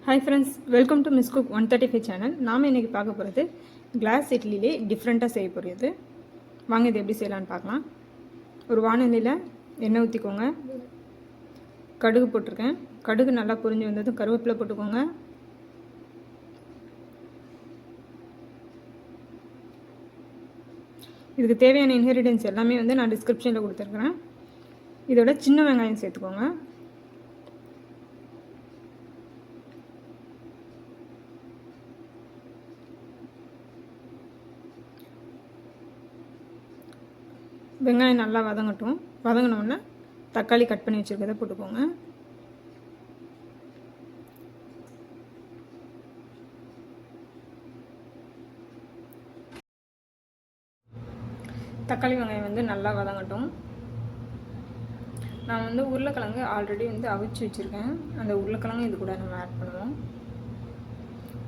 Hi friends, welcome to miss cook 135 channel. நாம் இன்றைக்கி பார்க்க போகிறது கிளாஸ் இட்லிலே டிஃப்ரெண்ட்டாக செய்ய போகிறது. வாங்க இது எப்படி செய்யலான்னு பார்க்கலாம். ஒரு வானொலியில் எண்ணெய் ஊற்றிக்கோங்க. கடுகு போட்டிருக்கேன். கடுகு நல்லா பொரிஞ்சு வந்ததும் கருவேப்பிலை போட்டுக்கோங்க. இதுக்கு தேவையான இன்க்ரீடியன்ஸ் எல்லாமே நான் டிஸ்கிரிப்ஷனில் கொடுத்துருக்குறேன். இதோட சின்ன வெங்காயம் சேர்த்துக்கோங்க. வெங்காயம் நல்லா வதங்கட்டும். வதங்கினோடனே தக்காளி கட் பண்ணி வச்சுருக்கதை போட்டுக்கோங்க. தக்காளி வெங்காயம் நல்லா வதங்கட்டும். நான் உருளைக்கிழங்கு ஆல்ரெடி அவிச்சு வச்சுருக்கேன். அந்த உருளைக்கிழங்கு இது கூட நம்ம ஆட் பண்ணுவோம்.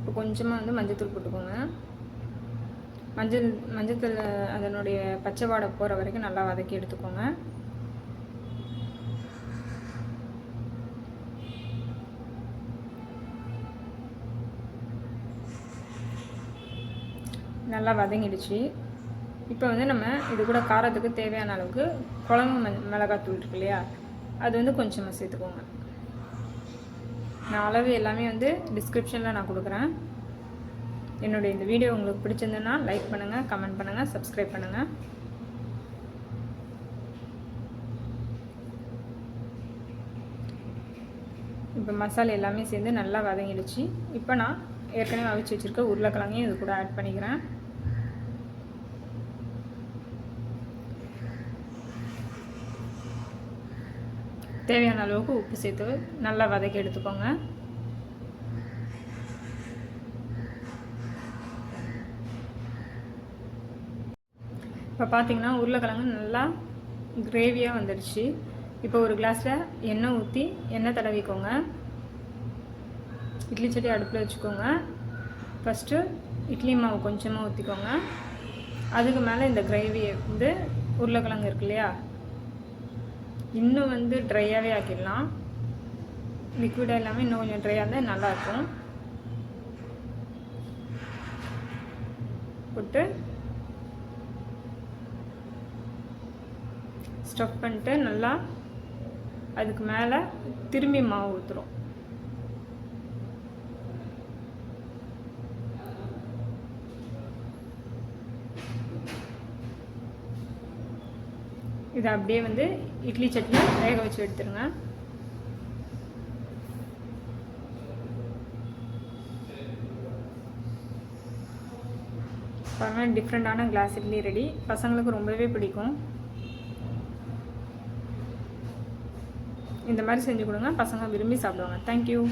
இப்போ கொஞ்சமாக மஞ்சத்தூள் போட்டுக்கோங்க. மஞ்சத்தூள் அதனுடைய பச்சை வாடை போகிற வரைக்கும் நல்லா வதக்கி எடுத்துக்கோங்க. நல்லா வதங்கிடுச்சு. இப்போ நம்ம இது கூட காரத்துக்கு தேவையான அளவுக்கு குழம்பு மிளகாத்தூள் இருக்கு இல்லையா, அது கொஞ்சமாக சேர்த்துக்கோங்க. நான் அளவு எல்லாமே டிஸ்கிரிப்ஷனில் நான் கொடுக்குறேன். என்னுடைய இந்த வீடியோ உங்களுக்கு பிடிச்சிருந்ததுன்னா லைக் பண்ணுங்கள், கமெண்ட் பண்ணுங்கள், சப்ஸ்கிரைப் பண்ணுங்கள். இப்போ மசாலா எல்லாமே சேர்ந்து நல்லா வதங்கிடுச்சு. இப்போ நான் ஏற்கனவே அவிச்சு வச்சுருக்க உருளைக்கிழங்கையும் இது கூட ஆட் பண்ணிக்கிறேன். தேவையான அளவுக்கு உப்பு சேர்த்து நல்லா வதக்கி எடுத்துக்கோங்க. இப்போ பார்த்தீங்கன்னா உருளைக்கிழங்கு நல்லா கிரேவியாக வந்துடுச்சு. இப்போ ஒரு கிளாஸில் எண்ணெய் ஊற்றி எண்ணெய் தடவிக்கோங்க. இட்லி சட்டி அடுப்பில் வச்சுக்கோங்க. ஃபஸ்ட்டு இட்லி மாவு கொஞ்சமாக ஊற்றிக்கோங்க. அதுக்கு மேலே இந்த கிரேவியை உருளைக்கிழங்கு இருக்கு இல்லையா, இன்னும் ட்ரையாகவே ஆக்கிடலாம். லிக்விடாக இல்லாமல் இன்னும் கொஞ்சம் ட்ரையாக இருந்தால் நல்லாயிருக்கும். போட்டு ஸ்டஃப் பண்ணிட்டு நல்லா அதுக்கு மேலே திரும்பி மாவு ஊற்றுறோம். இதை அப்படியே இட்லி சட்னி வேக வச்சு எடுத்துருங்க. பாருங்க, டிஃப்ரெண்ட்டான கிளாஸ் இட்லி ரெடி. பசங்களுக்கு ரொம்பவே பிடிக்கும். இந்த மாதிரி செஞ்சு கொடுங்க, பசங்க விரும்பி சாப்பிடுவாங்க. தேங்க்யூ.